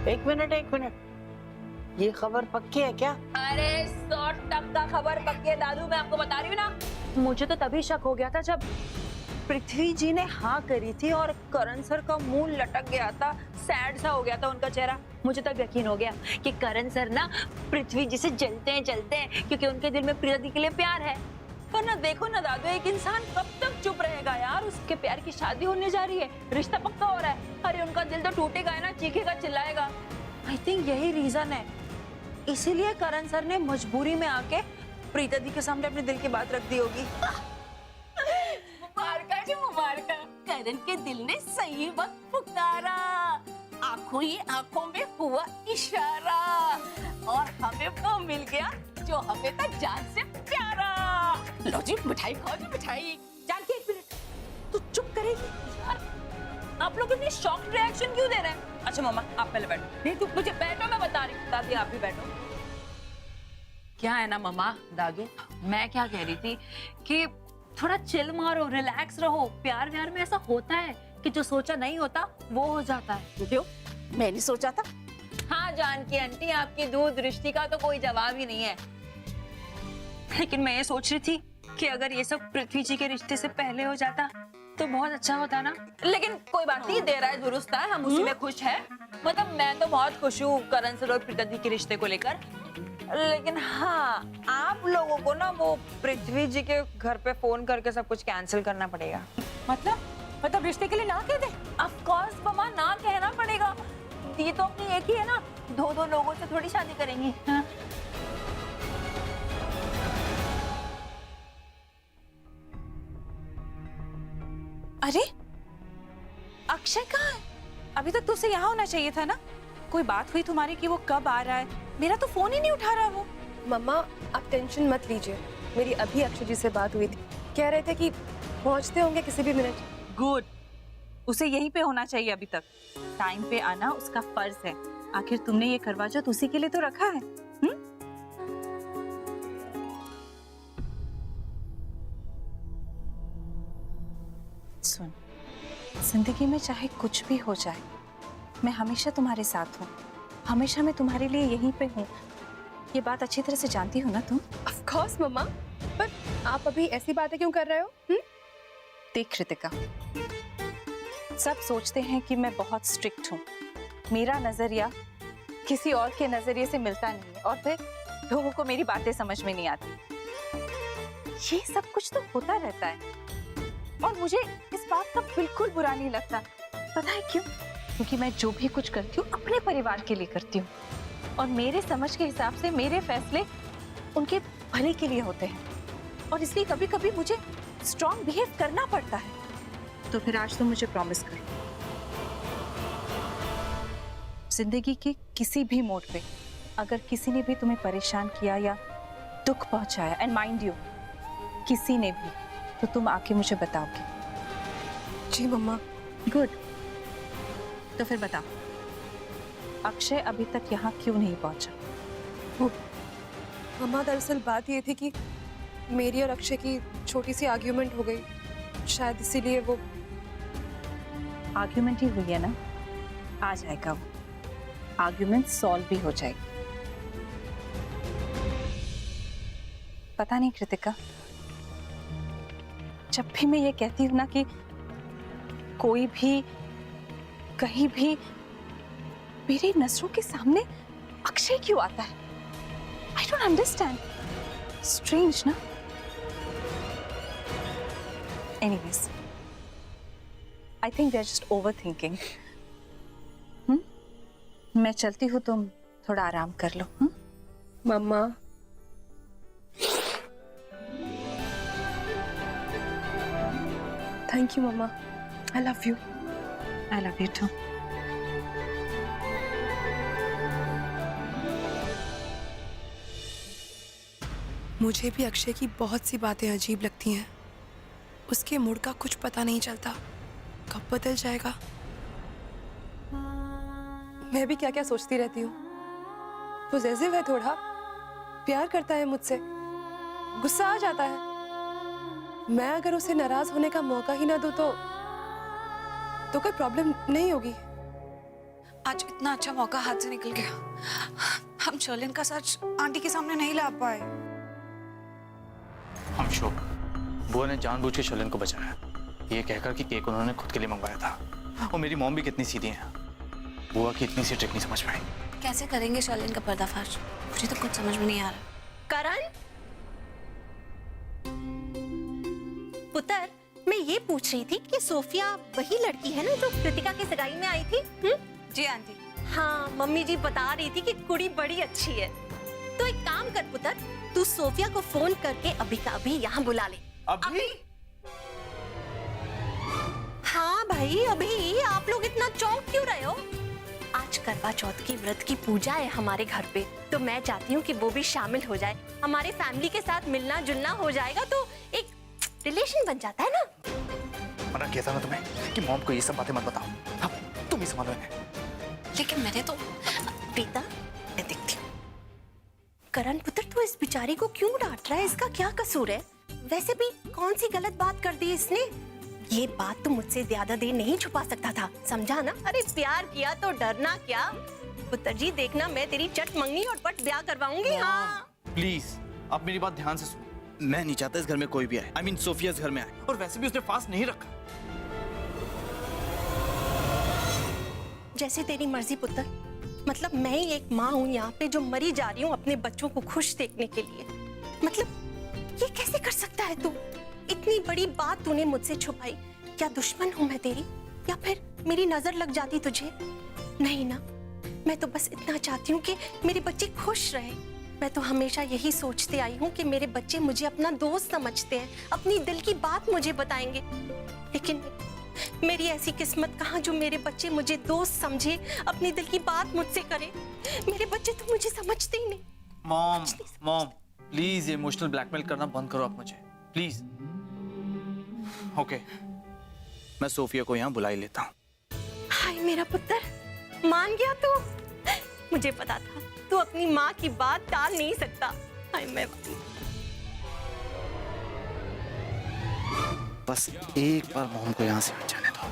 एक मिनट एक मिनट, ये खबर पक्की है क्या? अरे 100% खबर पक्की है दादू, मैं आपको बता रही हूँ ना। मुझे तो तभी शक हो गया था जब पृथ्वी जी ने हाँ करी थी और करण सर का मुंह लटक गया था, सैड सा हो गया था उनका चेहरा। मुझे तब यकीन हो गया कि करण सर ना पृथ्वी जी से जलते हैं क्योंकि उनके दिल में प्रिया दी के लिए प्यार है। पर ना देखो ना दादू, एक इंसान कब तक चुप रहेगा यार? उसके प्यार की शादी होने जा रही है, रिश्ता पक्का हो रहा है। अरे उनका दिल तो टूटेगा है ना, चीखेगा चिल्लाएगा। आई थिंक यही रीजन है, इसीलिए करण सर ने मजबूरी में आके प्रीता दी के सामने अपने दिल की बात रख दी होगी। मुबारका जी मुबारका, करण के दिल ने सही वक्त पुकारा, आंखों ही आंखों में हुआ इशारा और हमें वो मिल गया जो हमें तक जान से प्यारा। लो जी मिठाई खाओ जी मिठाई। जानकी एक मिनट, तू चुप करेगी यार? आप लोग इतने शॉक्ड रिएक्शन क्यों दे रहे हैं? अच्छा मम्मा आप पहले बैठो। नहीं तू मुझे बैठो, मैं बता रही हूँ। दादी आप भी बैठो। क्या है ना मम्मा दादू, मैं क्या कह रही थी कि थोड़ा चिल मारो, रिलैक्स रहो। प्यार व्यार में ऐसा होता है कि जो सोचा नहीं होता वो हो जाता है। क्यों? मैंने सोचा था। हाँ जानकी आंटी, आपकी दूर दृष्टि का तो कोई जवाब ही नहीं है। लेकिन मैं ये सोच रही थी कि अगर ये सब पृथ्वी जी के रिश्ते से पहले हो जाता तो बहुत अच्छा होता ना। लेकिन कोई बात नहीं, दे रहा है दुरुस्त है, हम उसी में खुश है। मतलब मैं तो बहुत खुश हूँ करण सर और प्रीता दी के रिश्ते को लेकर। लेकिन हाँ, आप लोगों को ना वो पृथ्वी जी के घर पे फोन करके सब कुछ कैंसिल करना पड़ेगा। मतलब रिश्ते के लिए ना कह दे? ऑफ कोर्स मम्मा, ना कहना पड़ेगा। दी तो अपनी एक ही है ना, दो दो लोगों से थोड़ी शादी करेंगी। हाँ? अरे अक्षय कहाँ है? अभी तक तो उसे यहाँ होना चाहिए था ना। कोई बात हुई तुम्हारी कि वो कब आ रहा है? मेरा तो फोन ही नहीं उठा रहा वो। मम्मा आप टेंशन मत लीजिए, मेरी अभी अक्षय जी से बात हुई थी, कह रहे थे कि पहुंचते होंगे किसी भी मिनट। गुड, उसे यहीं पे होना चाहिए। अभी तक टाइम पे आना उसका फर्ज है। आखिर तुमने ये करवाचौथ तो उसी के लिए तो रखा है। सुन, जिंदगी में चाहे कुछ भी हो जाए, मैं हमेशा तुम्हारे साथ हूँ, हमेशा मैं तुम्हारे लिए यहीं पे हूँ। ये बात अच्छी तरह से जानती हो ना तुम? ऑफ कोर्स मम्मा, पर आप अभी ऐसी बातें क्यों कर रहे हो? देख कृतिका, सब सोचते हैं कि मैं बहुत स्ट्रिक्ट हूँ, मेरा नजरिया किसी और के नजरिए से मिलता नहीं है और फिर लोगों को मेरी बातें समझ में नहीं आती। ये सब कुछ तो होता रहता है और मुझे इस बात का बिल्कुल बुरा नहीं लगता। पता है क्यों? क्योंकि मैं जो भी कुछ करती हूँ अपने परिवार के लिए करती हूँ और मेरे समझ के हिसाब से मेरे फैसले उनके भले के लिए होते हैं और इसलिए कभी कभी मुझे स्ट्रॉन्ग बिहेव करना पड़ता है। तो फिर आज तो मुझे प्रॉमिस करो, जिंदगी के किसी भी मोड़ पे अगर किसी ने भी तुम्हें परेशान किया या दुख पहुंचाया, एंड माइंड यू किसी ने भी, तो तुम आके मुझे बताओगे। जी मम्मा। गुड, तो फिर बताओ अक्षय अभी तक यहाँ क्यों नहीं पहुंचा? मम्मा दरअसल बात ये थी कि मेरी और अक्षय की छोटी सी आर्ग्यूमेंट हो गई, शायद इसीलिए वो। आर्ग्यूमेंट ही हुई है ना, आ जाएगा वो, आर्ग्यूमेंट सॉल्व भी हो जाएगी। पता नहीं कृतिका, जब भी मैं ये कहती हूँ ना कि कोई भी कहीं भी मेरी नजरों के सामने अक्षय क्यों आता है, आई डोंट अंडरस्टैंड। स्ट्रेंज ना। Anyways, I think they are just overthinking. मैं चलती हूँ, तुम थोड़ा आराम कर लो। Mamma thank you mamma, I love you. I love you too. मुझे भी अक्षय की बहुत सी बातें अजीब लगती हैं, उसके मूड का कुछ पता नहीं चलता, कब बदल जाएगा। मैं भी क्या क्या सोचती रहती हूँ। पॉसेसिव है, थोड़ा प्यार करता है मुझसे, गुस्सा आ जाता है। मैं अगर उसे नाराज होने का मौका ही ना दूं तो कोई प्रॉब्लम नहीं होगी। आज इतना अच्छा मौका हाथ से निकल गया। हम शर्लिन का सच आंटी के सामने नहीं ला पाए। हम श्योर बुआ ने जानबूझ के शर्लिन को बचाया, ये कहकर कि केक उन्होंने खुद के लिए मंगवाया था। और मेरी मॉम भी कितनी सीधी है, बुआ की इतनी सी ट्रिक नहीं समझ पाई। कैसे करेंगे शर्लिन का पर्दाफाश? मुझे तो कुछ समझ में नहीं आ रहा। करण, पुत्र, मैं ये पूछ रही थी कि सोफिया वही लड़की है ना जो कृतिका की सगाई में आई थी? जी आंटी। हाँ, मम्मी जी बता रही थी कि कुड़ी बड़ी अच्छी है। तो एक काम कर पुत्र, तू सोफिया को फोन करके अभी का अभी यहाँ बुला ले। अभी? हाँ भाई, अभी। आप लोग इतना चौंक क्यों रहे हो? आज करवा चौथ की व्रत की पूजा है हमारे घर पे, तो मैं चाहती हूँ कि वो भी शामिल हो जाए। हमारे फैमिली के साथ मिलना जुलना हो जाएगा तो एक रिलेशन बन जाता है ना। मना किया था ना तुम्हें कि मॉम को ये सब बातें मत बताओ। हाँ, तुम ही संभालो इन्हें। लेकिन मैंने तो प्रीता, मैं देखती हूँ। करण पुत्र, तू इस बेचारी को क्यों डांट रहा है? इसका क्या कसूर है? वैसे भी कौन सी गलत बात कर दी इसने? ये बात तो मुझसे ज्यादा देर नहीं छुपा सकता था, समझा ना? अरे प्यार किया तो डरना क्या? पुत्र जी देखना, मैं तेरी चट मंगनी और पट ब्याह करवाऊंगी। हाँ प्लीज आप मेरी बात ध्यान से सुनो। मैं नहीं चाहता इस घर में कोई भी आए, I mean सोफिया इस घर में आए। और वैसे भी उसने फास्ट नहीं रखा। जैसे तेरी मर्जी पुत्र। मतलब मैं ही एक माँ हूँ यहाँ पे जो मरी जा रही हूँ अपने बच्चों को खुश देखने के लिए। मतलब ये कैसे कर सकता है तू? इतनी बड़ी बात तूने मुझसे छुपाई। क्या दुश्मन हूँ मैं तेरी, या फिर मेरी नजर लग जाती तुझे? नहीं ना, मैं तो बस इतना चाहती हूँ कि मेरे बच्चे खुश रहे। मैं तो हमेशा यही सोचते आई हूँ कि मेरे बच्चे मुझे अपना दोस्त समझते हैं, अपनी दिल की बात मुझे बताएंगे। लेकिन मेरी ऐसी किस्मत कहाँ जो मेरे बच्चे मुझे दोस्त समझे, अपनी दिल की बात मुझसे करे। मेरे बच्चे तो मुझे समझते ही नहीं। मॉम प्लीज ये इमोशनल ब्लैकमेल करना बंद करो आप मुझे, प्लीज। ओके, मैं सोफिया को यहाँ बुला ही लेता हूँ। हाय मेरा पुत्र, मान गया तू? मुझे पता था तू अपनी माँ की बात टाल नहीं सकता। हाय मैं बस एक बार मॉम को यहाँ से हट जाने दो।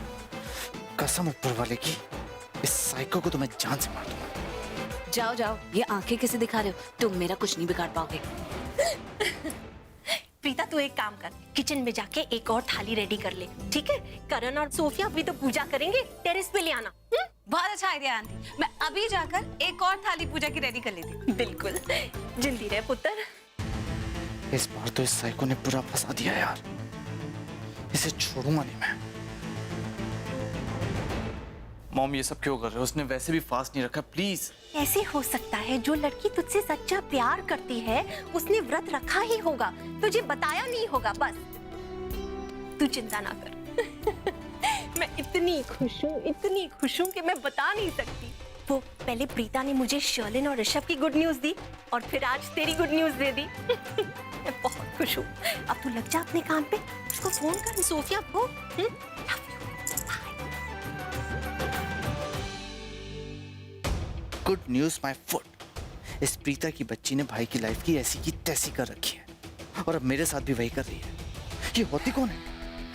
कसम ऊपर वाले की, इस साइको को तो मैं जान से मार दूंगा। जाओ जाओ, ये आंखें कैसे दिखा रहे हो? तुम मेरा कुछ नहीं बिगाड़ पाओगे। प्रीता, तू एक काम कर, किचन में जाके एक और थाली रेडी कर ले, ठीक है? करण और सोफिया भी तो पूजा करेंगे, टेरेस पे ले आना। बहुत अच्छा आइडिया आंटी, मैं अभी जाकर एक और थाली पूजा की रेडी कर लेती। बिल्कुल, जल्दी रहे पुत्र। इस बार तो इस साइको ने पूरा फंसा दिया यार, इसे छोड़ूंगा नहीं मैं। मॉम ये सब क्यों कर रहे हो? उसने वैसे भी फास्ट नहीं रखा, प्लीज। ऐसे हो सकता है जो लड़की तुझसे सच्चा प्यार करती है उसने व्रत रखा ही होगा, तुझे बताया नहीं होगा। बस तू चिंता ना कर। मैं इतनी खुश हूँ कि मैं बता नहीं सकती। वो पहले प्रीता ने मुझे शर्लिन और ऋषभ की गुड न्यूज दी और फिर आज तेरी गुड न्यूज दे दी। मैं बहुत खुश हूँ। अब तू लग जा अपने काम पे, उसको फोन कर सोफिया को। Good news my foot. इस प्रीता की बच्ची ने भाई की लाइफ की ऐसी की तैसी कर रखी है और अब मेरे साथ भी वही कर रही है। ये होती कौन है?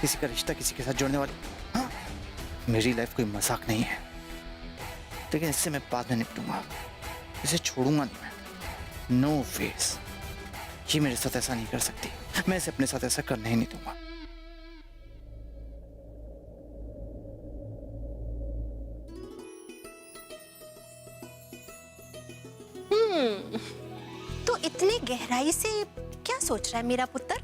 किसी का रिश्ता किसी के साथ जोड़ने वाली? हाँ, मेरी लाइफ कोई मजाक नहीं है, लेकिन इससे मैं बाद में निपटूंगा। इसे छोड़ूंगा नहीं मैं। नो वेज, ये मेरे साथ ऐसा नहीं कर सकती। मैं इसे अपने साथ ऐसा करने ही नहीं दूंगा। तो इतने गहराई से क्या सोच रहा है मेरा पुत्र?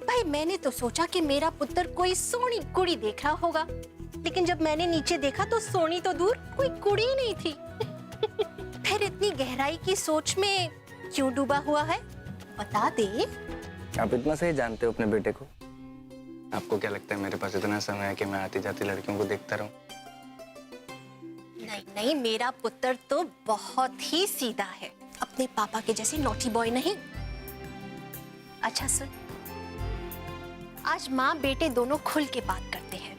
भाई मैंने तो सोचा कि मेरा पुत्र कोई सोनी कुड़ी देख रहा होगा, लेकिन जब मैंने नीचे देखा तो सोनी तो दूर कोई कुड़ी ही नहीं थी। फिर इतनी गहराई की सोच में क्यों डूबा हुआ है? बता दे। आप इतना सही जानते हो अपने बेटे को। आपको क्या लगता है मेरे पास इतना समय है कि मैं आती जाती लड़कियों को देखता रहूं? नहीं नहीं, मेरा पुत्र तो बहुत ही सीधा है, अपने पापा के जैसे नॉटी बॉय नहीं। अच्छा सुन, आज माँ बेटे दोनों खुल के बात करते हैं।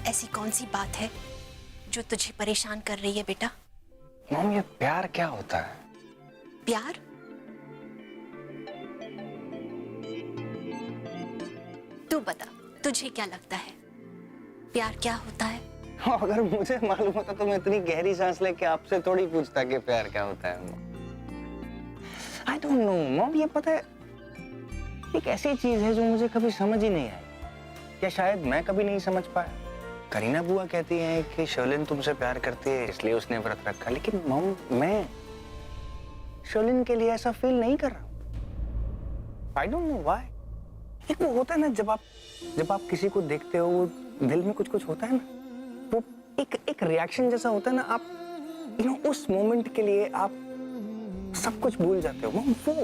ऐसी कौन सी बात है जो तुझे परेशान कर रही है बेटा? मॉम, ये प्यार क्या होता है? प्यार? तू बता, तुझे क्या लगता है प्यार क्या होता है? अगर मुझे मालूम होता तो मैं इतनी गहरी सांस लेके आपसे थोड़ी पूछता कि प्यार क्या होता है। आई डोंट नो मॉम, ये पता है एक ऐसी चीज है जो मुझे कभी समझ ही नहीं आई, या शायद मैं कभी नहीं समझ पाया। करीना बुआ कहती है कि शर्लिन तुमसे प्यार करती है इसलिए उसने व्रत रखा, लेकिन मॉम मैं शर्लिन के लिए ऐसा फील नहीं कर रहा। I don't know why. एक वो होता है ना, जब आप किसी को देखते हो वो दिल में कुछ कुछ होता है ना, वो एक रिएक्शन जैसा होता है ना, आप उस मोमेंट के लिए आप सब कुछ भूल जाते हो मॉम। वो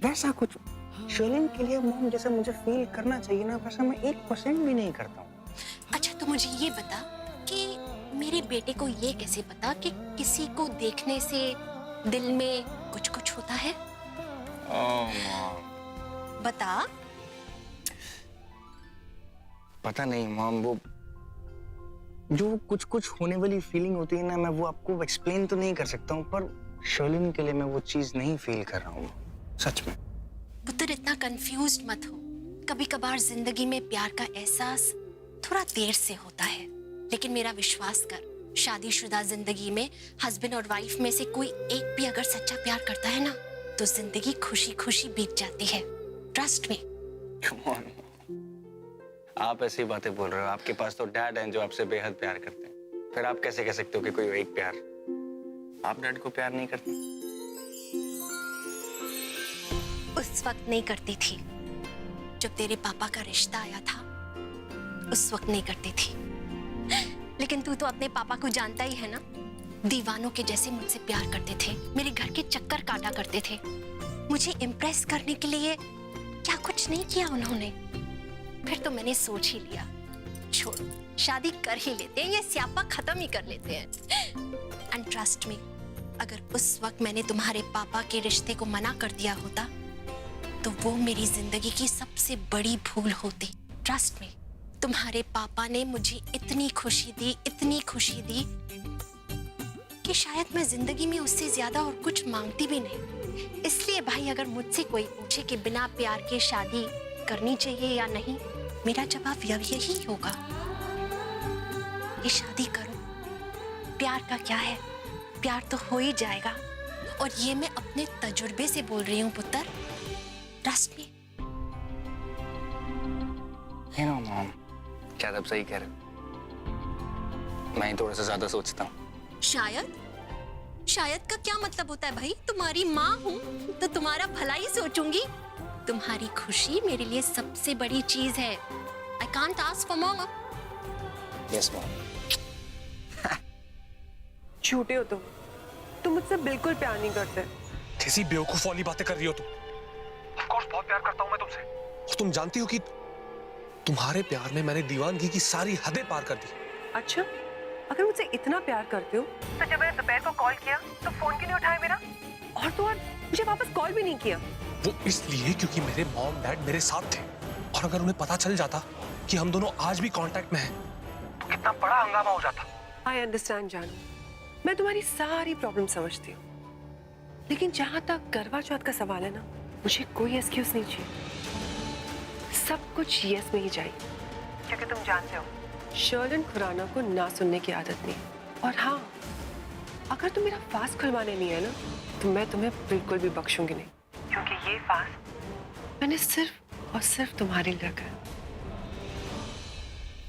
वैसा कुछ शर्लिन के लिए मॉम जैसा मुझे फील करना चाहिए ना, वैसा मैं 1% भी नहीं करता हूँ। अच्छा तो मुझे ये बता कि मेरे बेटे को ये कैसे पता कि किसी को देखने से दिल में कुछ कुछ होता है? बता। पता नहीं मॉम, वो जो कुछ कुछ होने वाली फीलिंग होती है ना, मैं वो आपको एक्सप्लेन तो नहीं कर सकता हूँ, पर शर्लिन के लिए मैं वो चीज नहीं फील कर रहा हूँ सच में। पुत्र इतना कंफ्यूज्ड मत हो। कभी कभार जिंदगी में प्यार का एहसास थोड़ा देर से होता है, लेकिन मेरा विश्वास कर, शादीशुदा जिंदगी में हस्बैंड और वाइफ में से कोई एक भी अगर सच्चा प्यार करता है ना, तो जिंदगी खुशी खुशी बीत जाती है। Trust me. Come on. आप ऐसी बातें बोल रहे हो, आपके पास तो डैड हैं जो आपसे बेहद प्यार करते हैं, फिर आप कैसे कह सकते हो कि कोई एक प्यार? आप डैड को प्यार नहीं करते? उस वक्त नहीं करती थी जब तेरे पापा का रिश्ता आया था, उस वक्त नहीं करती थी। लेकिन तू तो अपने पापा को जानता ही है ना, दीवानों के जैसे मुझसे प्यार करते थे, मेरे घर के चक्कर काटा करते थे। मुझे इम्प्रेस करने के लिए क्या कुछ नहीं किया उन्होंने। फिर तो मैंने सोच ही लिया, छोड़ो शादी कर ही लेते हैं, ये स्यापा खत्म ही कर लेते हैं। एंड ट्रस्ट मी, अगर उस वक्त मैंने तुम्हारे पापा के रिश्ते को मना कर दिया होता तो वो मेरी जिंदगी की सबसे बड़ी भूल होती। ट्रस्ट मी, तुम्हारे पापा ने मुझे इतनी खुशी दी कि शायद मैं जिंदगी में उससे ज्यादा और कुछ मांगती भी नहीं। इसलिए भाई, अगर मुझसे कोई पूछे कि बिना प्यार के शादी करनी चाहिए या नहीं, मेरा जवाब यही होगा कि शादी करो। प्यार का क्या है, प्यार तो हो ही जाएगा। और ये मैं अपने तजुर्बे से बोल रही हूँ पुत्र, ट्रस्ट मी। मॉम, क्या आप सही कह रहे हो? मैं ही थोड़ा सा ज्यादा सोचता हूँ। शायद का क्या मतलब होता है भाई? तुम्हारी माँ हूँ तो तुम्हारा भला ही सोचूंगी। तुम्हारी खुशी मेरे लिए सबसे बड़ी चीज है। I can't ask for more. Yes mom. झूठे हो तुम मुझसे बिल्कुल प्यार नहीं करते। कैसी बेवकूफ वाली बातें कर रही हो तुम? ऑफ कोर्स बहुत प्यार करता हूं मैं तुमसे, और तुम जानती हो कि तुम्हारे प्यार में मैंने दीवानगी की सारी हदें पार कर दी। अच्छा, अगर मुझसे इतना प्यार करते हो तो जब मैंने दोपहर को कॉल किया तो फोन क्यों नहीं उठाया मेरा? और तो और मुझे वापस कॉल भी नहीं किया। वो इसलिए क्योंकि मेरे मॉम डैड मेरे साथ थे, और अगर उन्हें पता चल जाता कि हम दोनों आज भी कांटेक्ट में हैं, तो कितना बड़ा हंगामा हो जाता। आई अंडरस्टैंड जानू, मैं तुम्हारी सारी प्रॉब्लम समझती हूँ, लेकिन जहां तक करवा चौथ का सवाल है ना, मुझे कोई एक्सक्यूज नहीं चाहिए। सब कुछ यस में ही चाहिए, क्योंकि तुम जानते हो शर्लिन खुराना को ना सुनने की आदत नहीं। और हाँ, अगर तुम मेरा फास्ट खुलवाने नहीं है ना, तो मैं तुम्हें बिल्कुल भी बख्शूंगी नहीं, क्योंकि ये फास्ट मैंने सिर्फ और सिर्फ तुम्हारे लिए रखा है।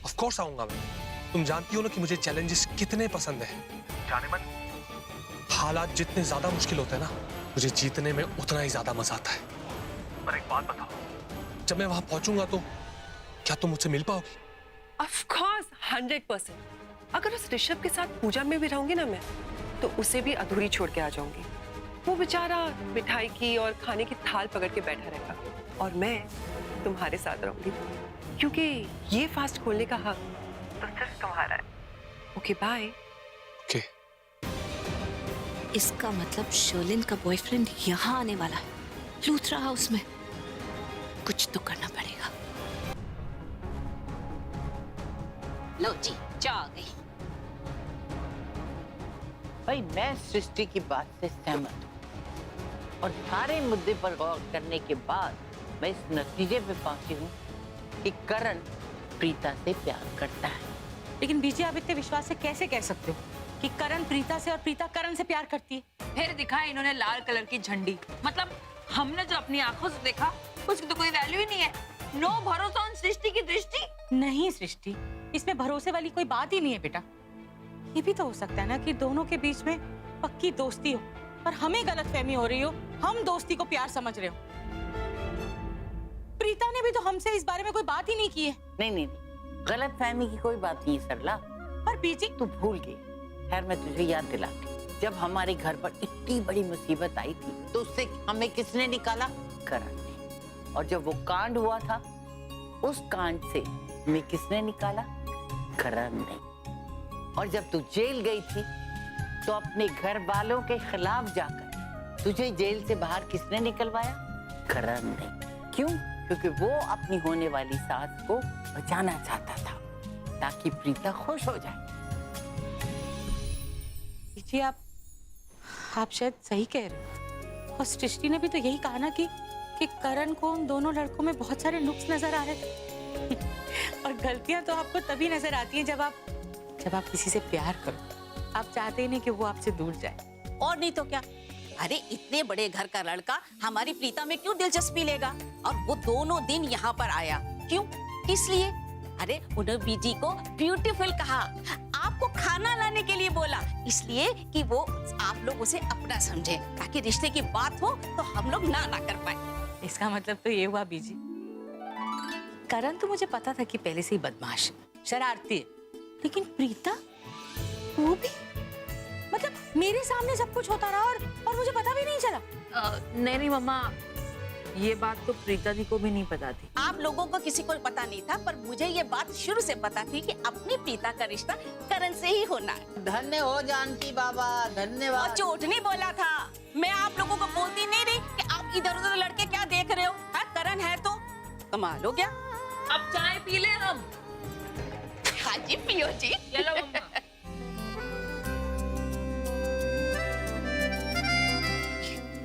ऑफ कोर्स आऊंगा मैं। तुम जानती हो ना कि मुझे चैलेंजेस कितने पसंद हैं। जाने मन, हालात जितने ज्यादा मुश्किल होते हैं ना, मुझे जीतने में उतना ही ज्यादा मजा आता है। पर एक बात बताओ, जब मैं वहां पहुंचूंगा तो क्या तुम मुझसे मिल पाओगी? Of course 100%। अगर उस ऋषभ के साथ पूजा में भी रहूंगी ना मैं, तो उसे भी अधूरी छोड़ के आ जाऊंगी। वो बेचारा मिठाई की और खाने की थाल पकड़ के बैठा रहेगा, और मैं तुम्हारे साथ रहूंगी, क्योंकि ये फास्ट खोलने का हक तो सिर्फ तुम्हारा है। Okay bye. ओके। इसका मतलब शर्लिन का बॉयफ्रेंड यहाँ आने वाला है, लूथरा हाउस में। कुछ तो करना पड़ेगा। लो जी, चाय आ गई। भाई मैं सृष्टि की बात से सहमत हूँ, और सारे मुद्दे पर गौर करने के बाद मैं इस नतीजे पे पहुंची हूँ कि करण प्रीता से प्यार करता है। लेकिन बीजी आप इतने विश्वास से कैसे कह सकते हो कि करण प्रीता से और प्रीता करण से प्यार करती है? फिर दिखाया इन्होंने लाल कलर की झंडी। मतलब हमने जो अपनी आंखों से देखा उसकी तो कोई वैल्यू ही नहीं है। नो भरोसा ऑन सृष्टि की दृष्टि। नहीं सृष्टि, इसमें भरोसे वाली कोई बात ही नहीं है बेटा। ये भी तो हो सकता है ना कि दोनों के बीच में पक्की दोस्ती हो, पर हमें गलतफहमी हो रही हो, हम दोस्ती को प्यार समझ रहे हो। प्रीता ने भी तो हमसे इस बारे में कोई बात ही नहीं की है। नहीं नहीं, गलत फहमी की कोई बात नहीं है सरला। पर बीजी तू भूल गई। खैर मैं तुझे याद दिलाती, जब हमारे घर पर इतनी बड़ी मुसीबत आई थी तो उससे हमें किसने निकाला? करण ने। और जब वो कांड हुआ था उस कांड से हमें किसने निकाला? करण ने। और जब तू जेल गई थी तो अपने घर वालों के खिलाफ जाकर तुझे जेल से बाहर किसने निकलवाया? करण ने। क्यों? क्योंकि वो अपनी होने वाली सास को बचाना चाहता था ताकि प्रीता खुश हो जाए। जी आप शायद सही कह रहे हो। और सृष्टि ने भी तो यही कहा ना कि करण को उन दोनों लड़कों में बहुत सारे नुक्स नजर आ रहे थे। और गलतियां तो आपको तभी नजर आती हैं जब आप किसी से प्यार करो। आप चाहते ही नहीं कि वो आपसे दूर जाए। और नहीं तो क्या। अरे इतने बड़े घर का लड़का हमारी प्रीता में क्यों दिलचस्पी लेगा? और वो दोनों दिन यहाँ पर आया क्यों? किस लिए? अरे उन्होंने बीजी को ब्यूटीफुल कहा, आपको खाना लाने के लिए बोला, इसलिए कि वो आप लोग उसे अपना समझे, ताकि रिश्ते की बात हो तो हम लोग ना कर पाए। इसका मतलब तो ये हुआ बीजी, करण तो मुझे पता था कि पहले से ही बदमाश शरारती है, लेकिन प्रीता वो भी मतलब मेरे सामने सब कुछ होता रहा और मुझे पता भी नहीं चला। नहीं मम्मा, ये बात तो प्रीता दी को भी नहीं पता थी। आप लोगों को किसी को पता नहीं था, पर मुझे ये बात शुरू से पता थी कि अपनी प्रीता का रिश्ता करण से ही होना है। धन्य हो जानकी बाबा, धन्यवाद। और झूठ नहीं बोला था। मैं आप लोगों को बोलती नहीं रही कि आप इधर उधर लड़के क्या देख रहे हो? हाँ, करण है तो कमाल हो गया। अब चाय पी ले हम। हाँ जी पियो जी। ये लो मम्मा।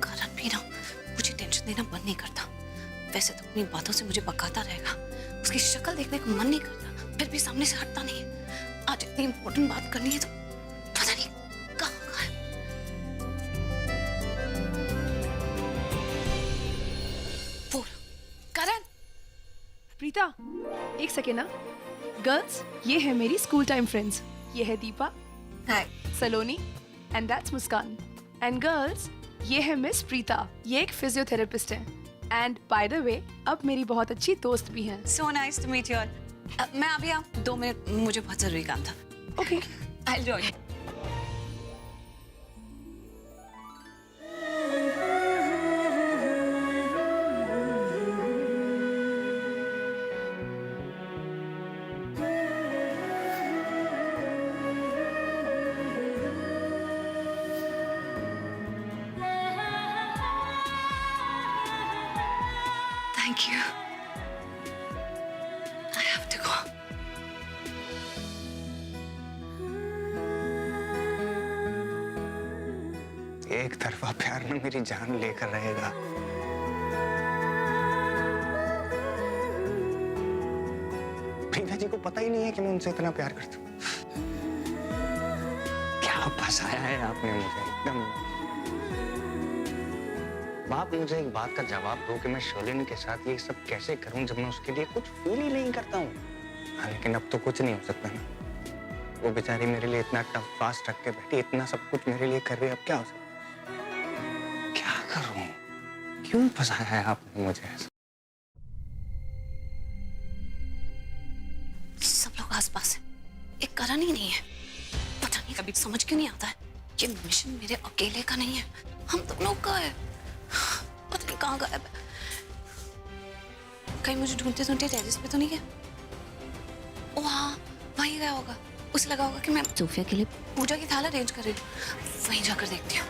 करण भी ना मुझे टेंशन देना बंद नहीं करता। वैसे तो अपनी बातों से मुझे पकाता रहेगा, उसकी शक्ल देखने को मन नहीं करता, फिर भी सामने से हटता नहीं है। आज इतनी इम्पोर्टेंट बात करनी है तो पता नहीं कहाँ है। बोल करण। प्रीता एक सेकेंड ना। गर्ल्स, ये है मेरी स्कूल टाइम फ्रेंड्स। ये है Deepa, hi, Saloni and that's Muskan. And girls, ये है मिस प्रीता, ये एक फिजियोथेरेपिस्ट है। एंड बाय द वे अब मेरी बहुत अच्छी दोस्त भी हैं। So nice to meet you all. मैं अभी 2 मिनट, मुझे बहुत जरूरी काम था। Okay, I will join. Thank you. I have to go. एक तरफा प्यार में मेरी जान लेकर रहेगा। प्रीता जी को पता ही नहीं है कि मैं उनसे इतना प्यार करता हूँ। क्या फंसाया है आपने मुझे एकदम। बाप, मुझे एक बात का जवाब दो कि मैं शोलिनी के साथ ये सब कैसे करूं जब मैं उसके लिए कुछ फील ही नहीं करता हूँ। हाँ, लेकिन अब तो कुछ नहीं हो सकता ना। वो बेचारी मेरे लिए इतना टफ फास्ट रख के बैठी, इतना सब कुछ मेरे लिए कर रही है, अब क्या हो सकता? क्या करूं? क्यों फंसाया है आपने मुझे ऐसा? सब लोग आसपास हैं, एक करण ही नहीं है। पता नहीं कभी समझ क्यों नहीं आता है, ये मिशन मेरे अकेले का नहीं है, हम दोनों का है। पता नहीं कहाँ गायब है। कहीं मुझे ढूंढते ढूंढते टेरेस पे तो नहीं है? ओ हाँ, वहीं गया होगा। उसे लगा होगा कि मैं सोफिया के लिए पूजा की थाल अरेंज कर रही हूँ, वहीं जाकर देखती हूँ।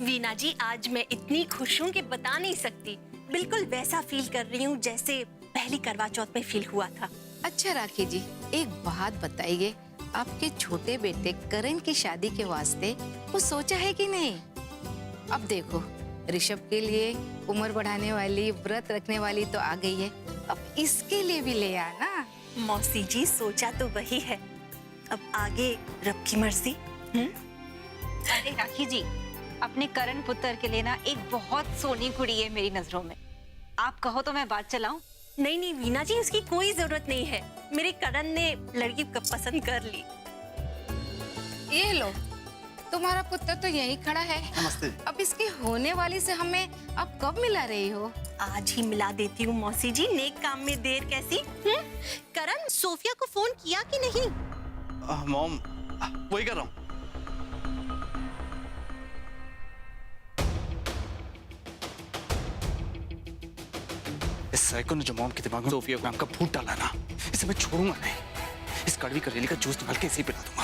वीना जी, आज मैं इतनी खुश हूँ कि बता नहीं सकती। बिल्कुल वैसा फील कर रही हूँ जैसे पहली करवा चौथ में फील हुआ था। अच्छा राखी जी, एक बात बताइए, आपके छोटे बेटे करण की शादी के वास्ते वो सोचा है कि नहीं? अब देखो, ऋषभ के लिए उम्र बढ़ाने वाली, व्रत रखने वाली तो आ गई है, अब इसके लिए भी ले आना। मौसी जी, सोचा तो वही है, अब आगे रब की मर्जी। अरे राखी जी, अपने करण पुत्र के लिए ना एक बहुत सोनी कुड़ी है मेरी नजरों में। आप कहो तो मैं बात चलाऊं? नहीं नहीं वीना जी, उसकी कोई जरूरत नहीं है। मेरे करण ने लड़की को पसंद कर ली। ये लो, तुम्हारा पुत्र तो यही खड़ा है। नमस्ते। अब इसकी होने वाली से हमें अब कब मिला रही हो? आज ही मिला देती हूँ मौसी जी, नेक काम में देर कैसी। करण, सोफिया को फोन किया कि नहीं? मॉम, वही कर रहा हूँ। इस साइको ने जो मॉम के दिमाग में सोफिया को नाम का भूत डाला ना, इसे मैं छोड़ूंगा नहीं। इस कड़वी करेली का जूस निकाल के इसे ही पिला दूंगा।